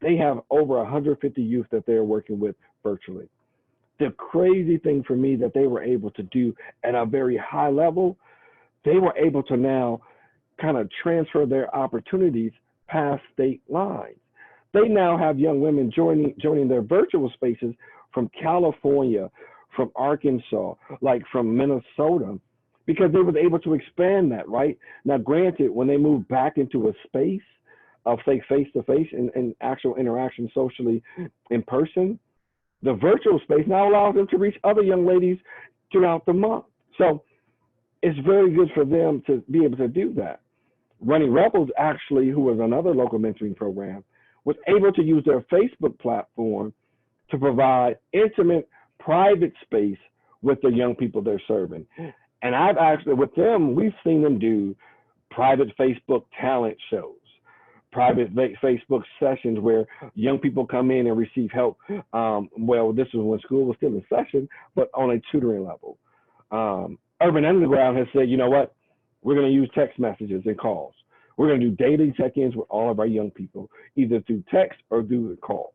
they have over 150 youth that they're working with virtually. The crazy thing for me that they were able to do at a very high level, they were able to now kind of transfer their opportunities past state lines. They now have young women joining their virtual spaces from California, from Arkansas, like from Minnesota, because they was able to expand that, right? Now, granted, when they move back into a space of, say, face-to-face and actual interaction socially in person, the virtual space now allows them to reach other young ladies throughout the month. So it's very good for them to be able to do that. Running Rebels, actually, who was another local mentoring program, was able to use their Facebook platform to provide intimate, private space with the young people they're serving. And I've actually, with them, we've seen them do private Facebook talent shows, private Facebook sessions where young people come in and receive help. Well, this was when school was still in session, but on a tutoring level. Urban Underground has said, you know what? We're going to use text messages and calls. We're going to do daily check-ins with all of our young people, either through text or through calls.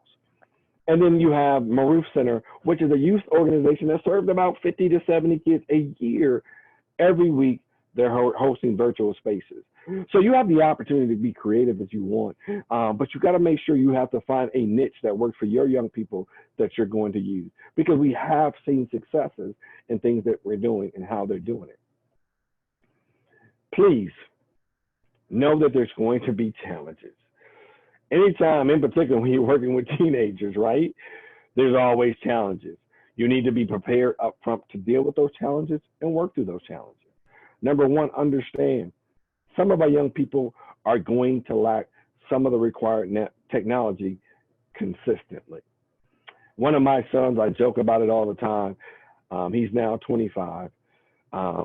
And then you have Maroof Center, which is a youth organization that served about 50 to 70 kids a year. Every week, they're hosting virtual spaces. So you have the opportunity to be creative as you want, but you got to make sure you have to find a niche that works for your young people that you're going to use, because we have seen successes in things that we're doing and how they're doing it. Please know that there's going to be challenges. Anytime, in particular, when you're working with teenagers, right? There's always challenges. You need to be prepared up front to deal with those challenges and work through those challenges. Number one, understand some of our young people are going to lack some of the required technology consistently. One of my sons, I joke about it all the time. He's now 25.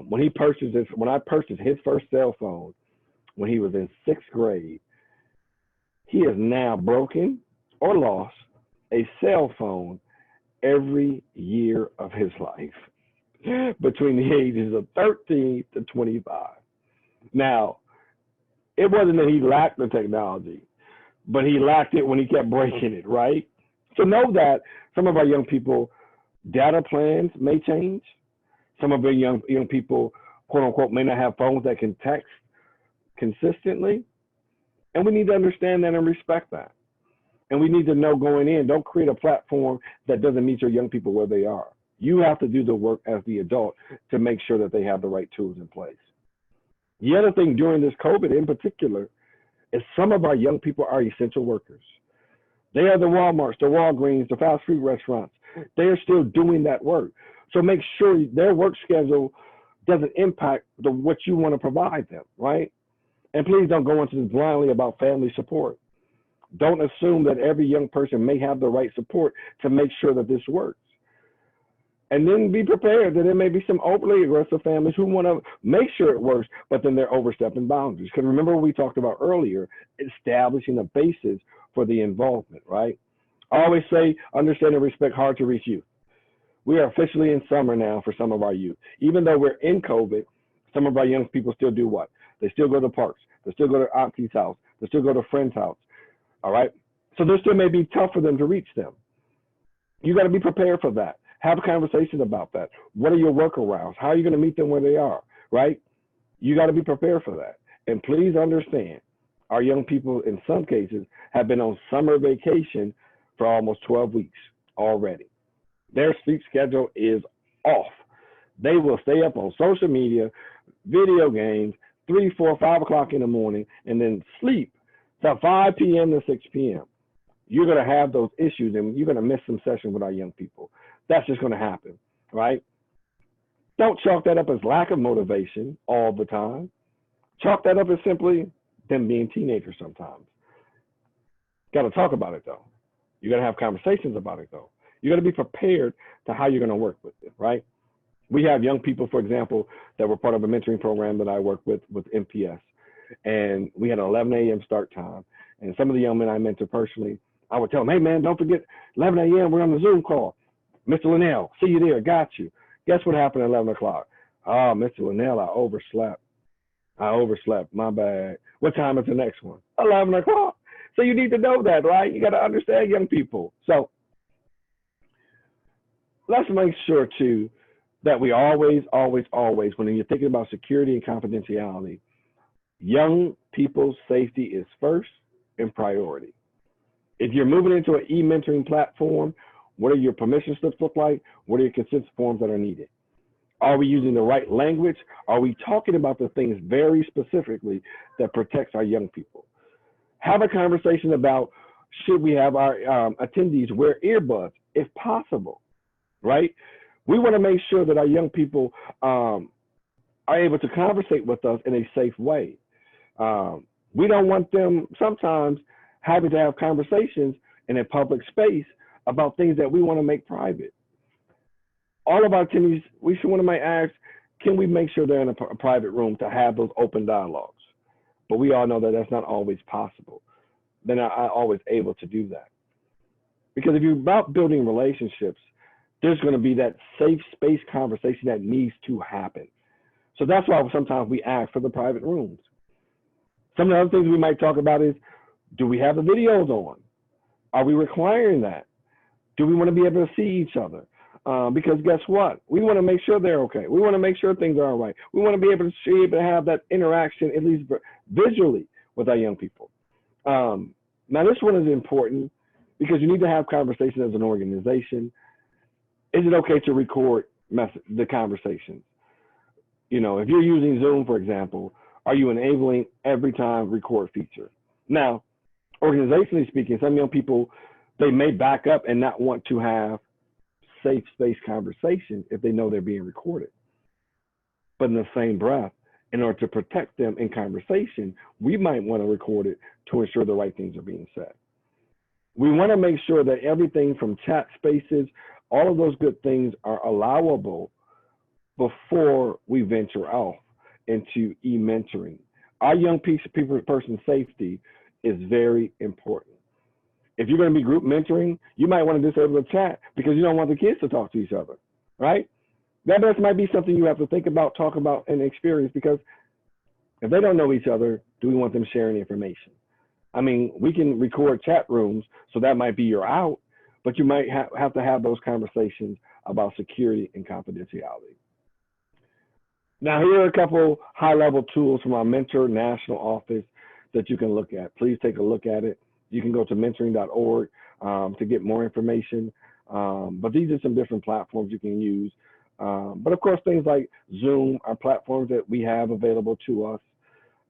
When I purchased his first cell phone when he was in 6th grade, he has now broken or lost a cell phone every year of his life between the ages of 13 to 25. Now, it wasn't that he lacked the technology, but he lacked it when he kept breaking it, right? So know that some of our young people, data plans may change. Some of our young people, quote unquote, may not have phones that can text consistently. And we need to understand that and respect that. And we need to know going in, don't create a platform that doesn't meet your young people where they are. You have to do the work as the adult to make sure that they have the right tools in place. The other thing during this COVID in particular is some of our young people are essential workers. They are the Walmarts, the Walgreens, the fast food restaurants. They are still doing that work. So make sure their work schedule doesn't impact what you want to provide them, right? And please don't go into this blindly about family support. Don't assume that every young person may have the right support to make sure that this works. And then be prepared that there may be some overly aggressive families who want to make sure it works, but then they're overstepping boundaries. Because remember what we talked about earlier, establishing a basis for the involvement, right? I always say, understand and respect hard to reach youth. We are officially in summer now for some of our youth. Even though we're in COVID, some of our young people still do what? They still go to parks. They still go to auntie's house. They still go to a friend's house. All right. So this still may be tough for them to reach them. You got to be prepared for that. Have a conversation about that. What are your workarounds? How are you going to meet them where they are? Right. You got to be prepared for that. And please understand, our young people in some cases have been on summer vacation for almost 12 weeks already. Their sleep schedule is off. They will stay up on social media, video games, 3, 4, 5 o'clock in the morning, and then sleep till 5 p.m. to 6 p.m. You're going to have those issues, and you're going to miss some sessions with our young people. That's just going to happen, right? Don't chalk that up as lack of motivation all the time. Chalk that up as simply them being teenagers sometimes. Got to talk about it, though. You got to have conversations about it, though. You got to be prepared to how you're going to work with it, right? We have young people, for example, that were part of a mentoring program that I work with MPS. And we had an 11 a.m. start time. And some of the young men I mentor personally, I would tell them, hey, man, don't forget, 11 a.m., we're on the Zoom call. Mr. Linnell, see you there, got you. Guess what happened at 11 o'clock? Oh, Mr. Linnell, I overslept, my bad. What time is the next one? 11 o'clock. So you need to know that, right? You got to understand young people. So let's make sure, too, that we always, when you're thinking about security and confidentiality, young people's safety is first and priority. If you're moving into an e-mentoring platform, what are your permission slips look like? What are your consent forms that are needed? Are we using the right language? Are we talking about the things very specifically that protects our young people? Have a conversation about, should we have our attendees wear earbuds if possible, right? We want to make sure that our young people are able to conversate with us in a safe way. We don't want them sometimes having to have conversations in a public space about things that we want to make private. All of our attendees, we should want to ask, can we make sure they're in a private room to have those open dialogues? But we all know that that's not always possible. They're not always able to do that. Because if you're about building relationships, there's going to be that safe space conversation that needs to happen. So that's why sometimes we ask for the private rooms. Some of the other things we might talk about is, do we have the videos on? Are we requiring that? Do we want to be able to see each other? Because guess what? We want to make sure they're okay. We want to make sure things are all right. We want to be able to have that interaction, at least visually, with our young people. Now, this one is important because you need to have conversations as an organization. Is it okay to record the conversations? You know, if you're using Zoom, for example, are you enabling every time record feature? Now, organizationally speaking, some young people, they may back up and not want to have safe space conversations if they know they're being recorded. But in the same breath, in order to protect them in conversation, we might want to record it to ensure the right things are being said. We want to make sure that everything from chat spaces, all of those good things are allowable before we venture off into e-mentoring. Our young person's safety is very important. If you're going to be group mentoring, you might want to disable the chat because you don't want the kids to talk to each other, right? That might be something you have to think about, talk about, and experience, because if they don't know each other, do we want them sharing information? I mean, we can record chat rooms, so that might be your out, but you might have to have those conversations about security and confidentiality. Now, here are a couple high-level tools from our Mentor National Office that you can look at. Please take a look at it. You can go to mentoring.org to get more information. But these are some different platforms you can use. But of course, things like Zoom are platforms that we have available to us.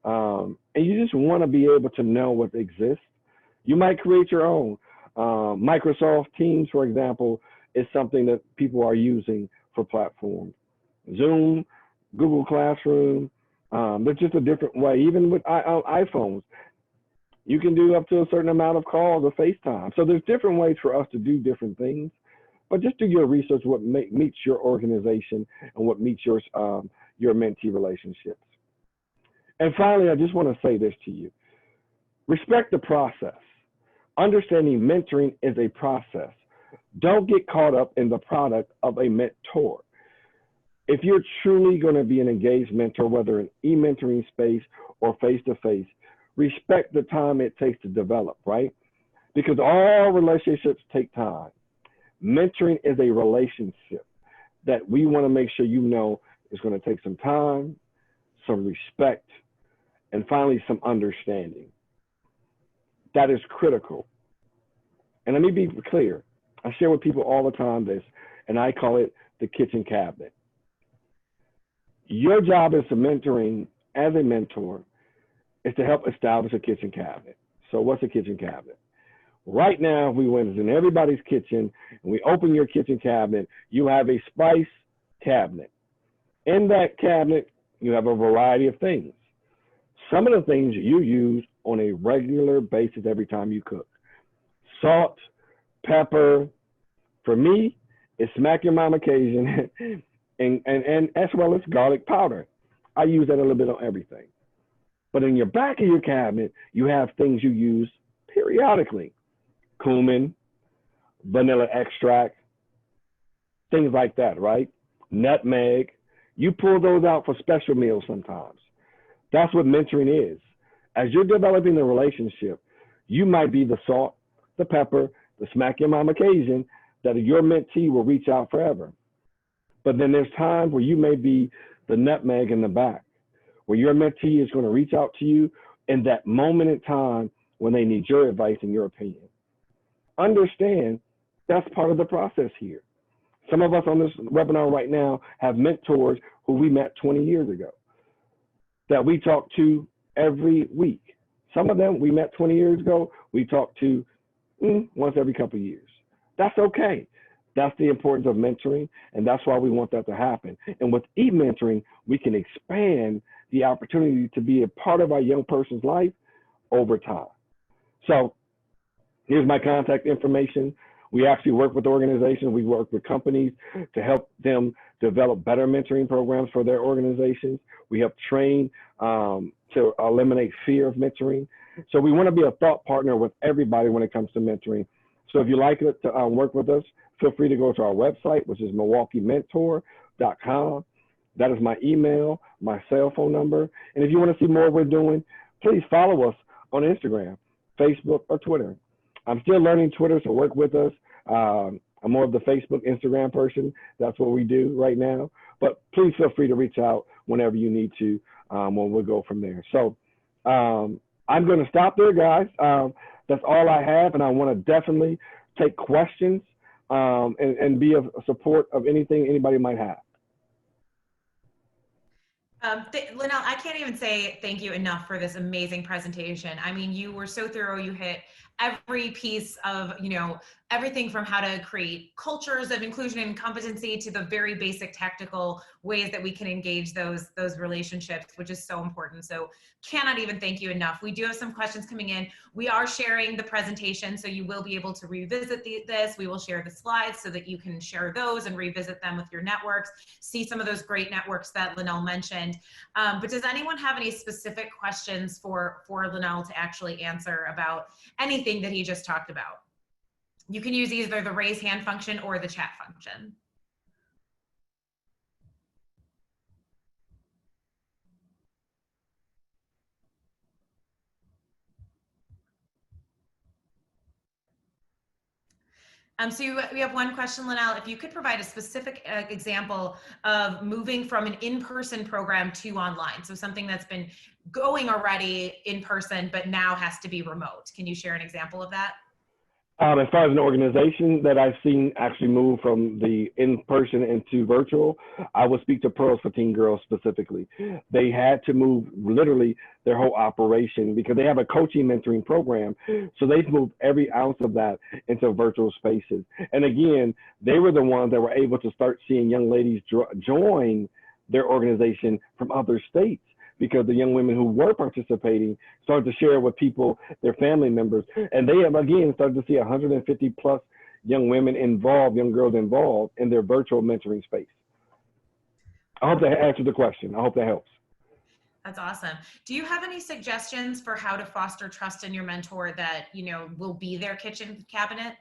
And you just want to be able to know what exists. You might create your own. Microsoft Teams, for example, is something that people are using for platforms. Zoom, Google Classroom, there's just a different way. Even with iPhones, you can do up to a certain amount of calls or FaceTime. So there's different ways for us to do different things. But just do your research, what meets your organization and what meets your mentee relationships. And finally, I just want to say this to you. Respect the process. Understanding mentoring is a process. Don't get caught up in the product of a mentor. If you're truly going to be an engaged mentor, whether in e-mentoring space or face-to-face, respect the time it takes to develop, right? Because all relationships take time. Mentoring is a relationship that we want to make sure you know is going to take some time, some respect, and finally some understanding. That is critical. And let me be clear. I share with people all the time this, and I call it the kitchen cabinet. Your job as a mentoring, as a mentor, is to help establish a kitchen cabinet. So what's a kitchen cabinet? Right now, if we went in everybody's kitchen and we open your kitchen cabinet, you have a spice cabinet. In that cabinet, you have a variety of things. Some of the things you use on a regular basis every time you cook. Salt, pepper. For me, it's smack your mama Cajun and as well as garlic powder. I use that a little bit on everything. But in your back of your cabinet, you have things you use periodically. Cumin, vanilla extract, things like that, right? Nutmeg. You pull those out for special meals sometimes. That's what mentoring is. As you're developing the relationship, you might be the salt, the pepper, the smack your mama Cajun that your mentee will reach out forever. But then there's times where you may be the nutmeg in the back, where your mentee is going to reach out to you in that moment in time when they need your advice and your opinion. Understand that's part of the process here. Some of us on this webinar right now have mentors who we met 20 years ago that we talk to every week. Some of them we met 20 years ago, we talk to once every couple of years. That's okay. That's the importance of mentoring, and that's why we want that to happen. And with e-mentoring, we can expand the opportunity to be a part of our young person's life over time. So here's my contact information. We actually work with organizations. We work with companies to help them develop better mentoring programs for their organizations. We help train to eliminate fear of mentoring. So we want to be a thought partner with everybody when it comes to mentoring. So if you like to work with us, feel free to go to our website, which is MilwaukeeMentor.com. That is my email, my cell phone number. And if you want to see more of what we're doing, please follow us on Instagram, Facebook, or Twitter. I'm still learning Twitter, so work with us. I'm more of the Facebook, Instagram person. That's what we do right now. But please feel free to reach out whenever you need to, when we'll go from there. So I'm going to stop there, guys. That's all I have, and I want to definitely take questions and be of support of anything anybody might have. Linnell, I can't even say thank you enough for this amazing presentation. I mean, you were so thorough. You hit every piece of, everything from how to create cultures of inclusion and competency to the very basic tactical ways that we can engage those relationships, which is so important. So cannot even thank you enough. We do have some questions coming in. We are sharing the presentation, so you will be able to revisit this. We will share the slides so that you can share those and revisit them with your networks, see some of those great networks that Linnell mentioned. But does anyone have any specific questions for Linnell to actually answer about anything that he just talked about? You can use either the raise hand function or the chat function. We have one question, Linnell. If you could provide a specific example of moving from an in-person program to online, so something that's been going already in person, but now has to be remote. Can you share an example of that? As far as an organization that I've seen actually move from the in-person into virtual, I will speak to Pearls for Teen Girls specifically. They had to move literally their whole operation because they have a coaching mentoring program. So they've moved every ounce of that into virtual spaces. And again, they were the ones that were able to start seeing young ladies join their organization from other states, because the young women who were participating started to share with people, their family members. And they have, again, started to see 150 plus young women involved, young girls involved in their virtual mentoring space. I hope that answered the question. I hope that helps. That's awesome. Do you have any suggestions for how to foster trust in your mentor that, will be their kitchen cabinet?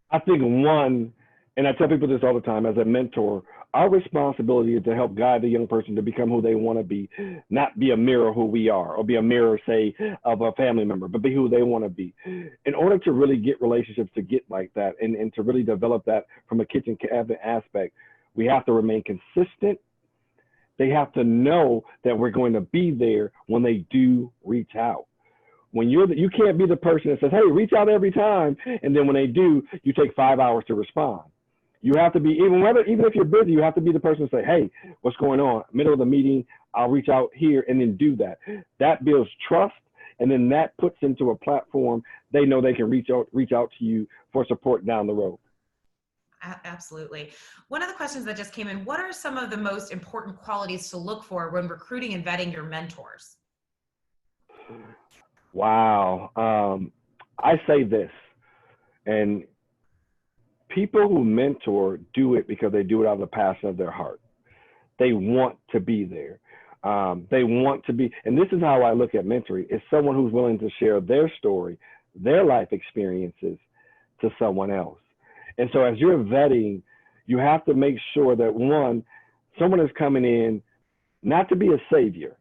I think one, and I tell people this all the time, as a mentor, our responsibility is to help guide the young person to become who they want to be, not be a mirror of who we are, or be a mirror, say, of a family member, but be who they want to be. In order to really get relationships to get like that, and to really develop that from a kitchen cabinet aspect, we have to remain consistent. They have to know that we're going to be there when they do reach out. When you can't be the person that says, hey, reach out every time, and then when they do, you take 5 hours to respond. You have to be, even if you're busy, you have to be the person to say, hey, what's going on? Middle of the meeting, I'll reach out here, and then do that. That builds trust, and then that puts into a platform they know they can reach out to you for support down the road. Absolutely. One of the questions that just came in, what are some of the most important qualities to look for when recruiting and vetting your mentors? Wow. I say this, and people who mentor do it because they do it out of the passion of their heart. They want to be there. They want to be, and this is how I look at mentoring. It's someone who's willing to share their story, their life experiences to someone else. And so as you're vetting, you have to make sure that one, someone is coming in not to be a savior,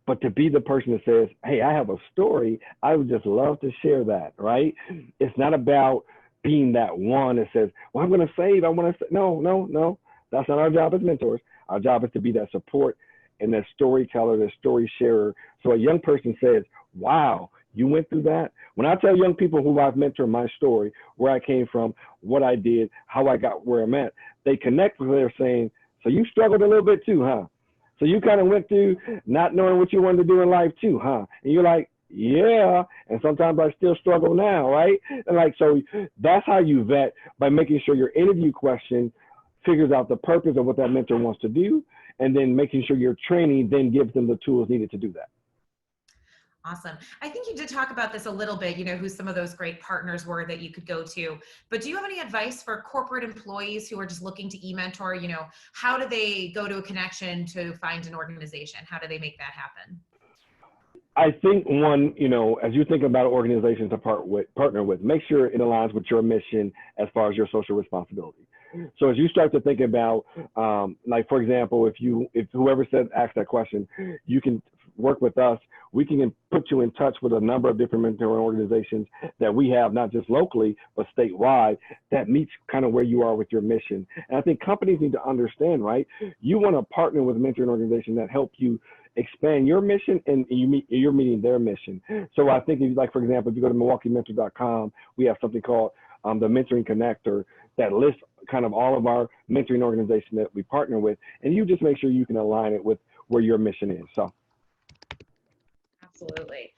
but to be the person that says, hey, I have a story. I would just love to share that, right? It's not about being that one that says, well, I'm going to save. I want to say, no. That's not our job as mentors. Our job is to be that support and that storyteller, that story sharer. So a young person says, wow, you went through that. When I tell young people who I've mentored my story, where I came from, what I did, how I got where I'm at, they connect with their saying, so you struggled a little bit too, huh? So you kind of went through not knowing what you wanted to do in life too, huh? And you're like, yeah, and sometimes I still struggle now, right? And like, so that's how you vet, by making sure your interview question figures out the purpose of what that mentor wants to do, and then making sure your training then gives them the tools needed to do that. Awesome. I think you did talk about this a little bit, who some of those great partners were that you could go to, but do you have any advice for corporate employees who are just looking to e-mentor? How do they go to a connection to find an organization? How do they make that happen? I think one, as you think about organizations to partner with, make sure it aligns with your mission as far as your social responsibility. So as you start to think about, like, for example, if whoever asked that question, you can work with us. We can put you in touch with a number of different mentoring organizations that we have, not just locally, but statewide, that meets kind of where you are with your mission. And I think companies need to understand, right? You want to partner with a mentoring organization that help you expand your mission, and you're meeting their mission. So I think, for example, if you go to MilwaukeeMentor.com, we have something called the Mentoring Connector that lists kind of all of our mentoring organizations that we partner with, and you just make sure you can align it with where your mission is. So. Absolutely.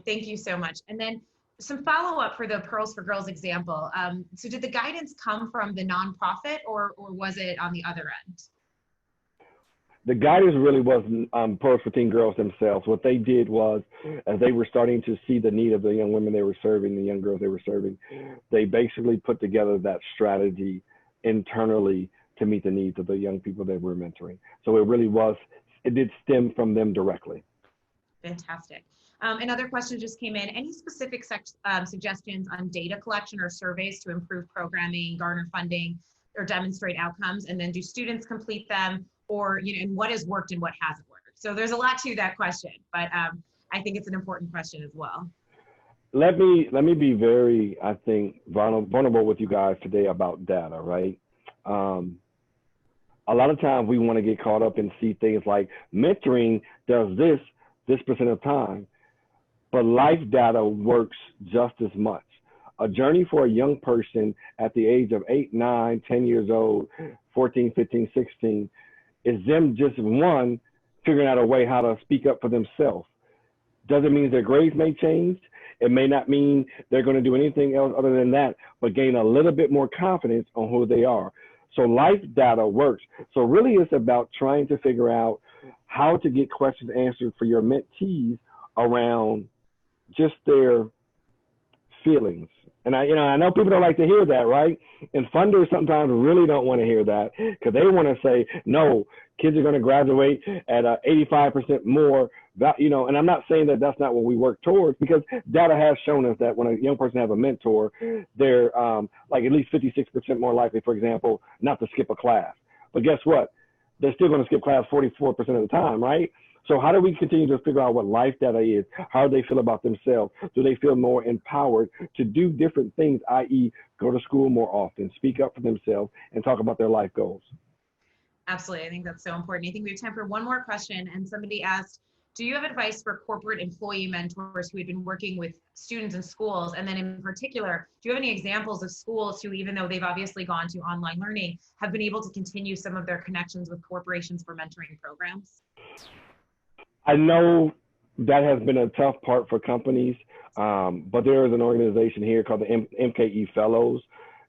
Thank you so much. And then some follow-up for the Pearls for Girls example. So did the guidance come from the nonprofit, or was it on the other end? The guidance really was Pearls for Teen Girls themselves. What they did was, as they were starting to see the need of the young women they were serving, the young girls they were serving, they basically put together that strategy internally to meet the needs of the young people they were mentoring. So it did stem from them directly. Fantastic. Another question just came in. Any specific suggestions on data collection or surveys to improve programming, garner funding, or demonstrate outcomes? And then do students complete them, or and what has worked and what hasn't worked? So there's a lot to that question, but I think it's an important question as well. let me be very, I think, vulnerable with you guys today about data, right? Um, a lot of times we want to get caught up and see things like mentoring does this percent of time, but life data works just as much. A journey for a young person at the age of 8, 9, 10 years old, 14, 15, 16, is them just one figuring out a way how to speak up for themselves. Doesn't mean their grades may change. It may not mean they're going to do anything else other than that, but gain a little bit more confidence on who they are. So life data works. So really it's about trying to figure out how to get questions answered for your mentees around just their feelings. And I know people don't like to hear that, right? And funders sometimes really don't want to hear that because they want to say, no, kids are going to graduate at 85% more, and I'm not saying that that's not what we work towards, because data has shown us that when a young person has a mentor, they're like at least 56% more likely, for example, not to skip a class. But guess what? They're still going to skip class 44% of the time, right? So how do we continue to figure out what life data is? How do they feel about themselves? Do they feel more empowered to do different things, i.e. go to school more often, speak up for themselves, and talk about their life goals? Absolutely. I think that's so important. I think we have time for one more question. And somebody asked, do you have advice for corporate employee mentors who had been working with students in schools? And then in particular, do you have any examples of schools who, even though they've obviously gone to online learning, have been able to continue some of their connections with corporations for mentoring programs? I know that has been a tough part for companies, but there is an organization here called the MKE Fellows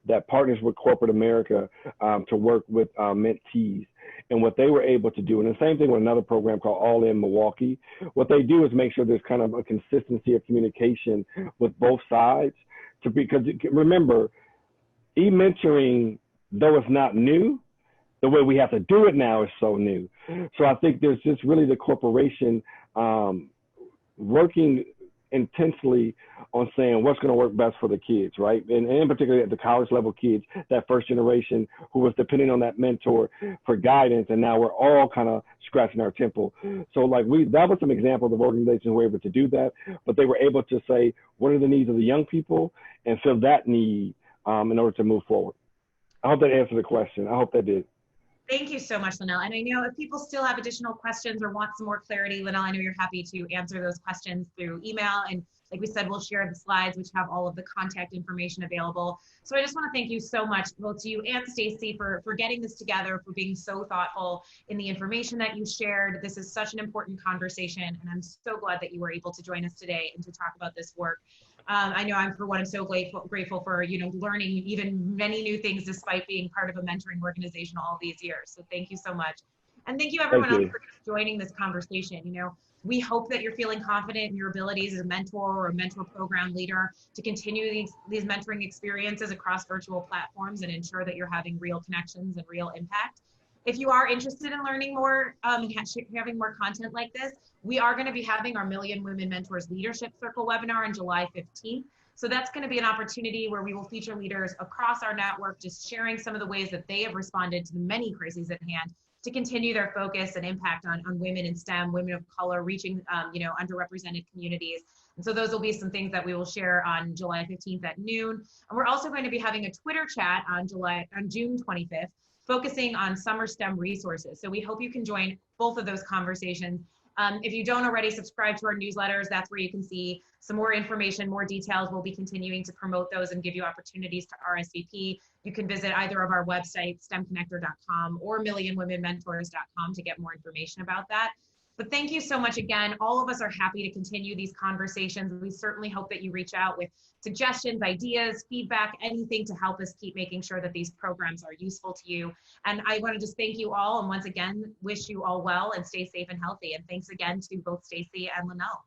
that partners with corporate America to work with mentees. And what they were able to do, and the same thing with another program called All In Milwaukee, what they do is make sure there's kind of a consistency of communication with both sides. Because remember, e-mentoring, though it's not new, the way we have to do it now is so new. So I think there's just really the corporation working intensely on saying what's going to work best for the kids, right? And in particular, the college level kids, that first generation who was depending on that mentor for guidance, and now we're all kind of scratching our temple. So like that was some examples of organizations who were able to do that, but they were able to say, what are the needs of the young people and fill that need in order to move forward. I hope that answered the question. I hope that did. Thank you so much, Linnell. And I know if people still have additional questions or want some more clarity, Linnell, I know you're happy to answer those questions through email. And like we said, we'll share the slides, which have all of the contact information available. So I just want to thank you so much, both to you and Stacy, for getting this together, for being so thoughtful in the information that you shared. This is such an important conversation, and I'm so glad that you were able to join us today and to talk about this work. I know I'm so grateful for, learning even many new things despite being part of a mentoring organization all these years. So thank you so much. And thank you everyone else for joining this conversation. We hope that you're feeling confident in your abilities as a mentor or a mentor program leader to continue these mentoring experiences across virtual platforms and ensure that you're having real connections and real impact. If you are interested in learning more and having more content like this, we are going to be having our Million Women Mentors Leadership Circle webinar on July 15th. So that's going to be an opportunity where we will feature leaders across our network, just sharing some of the ways that they have responded to the many crises at hand to continue their focus and impact on women in STEM, women of color, reaching underrepresented communities. And so those will be some things that we will share on July 15th at noon. And we're also going to be having a Twitter chat on June 25th, focusing on summer STEM resources. So we hope you can join both of those conversations. If you don't already subscribe to our newsletters, that's where you can see some more information, more details. We'll be continuing to promote those and give you opportunities to RSVP. You can visit either of our websites, stemconnector.com or millionwomenmentors.com to get more information about that. But thank you so much again. All of us are happy to continue these conversations. We certainly hope that you reach out with suggestions, ideas, feedback, anything to help us keep making sure that these programs are useful to you. And I want to just thank you all, and once again, wish you all well and stay safe and healthy. And thanks again to both Stacy and Linnell.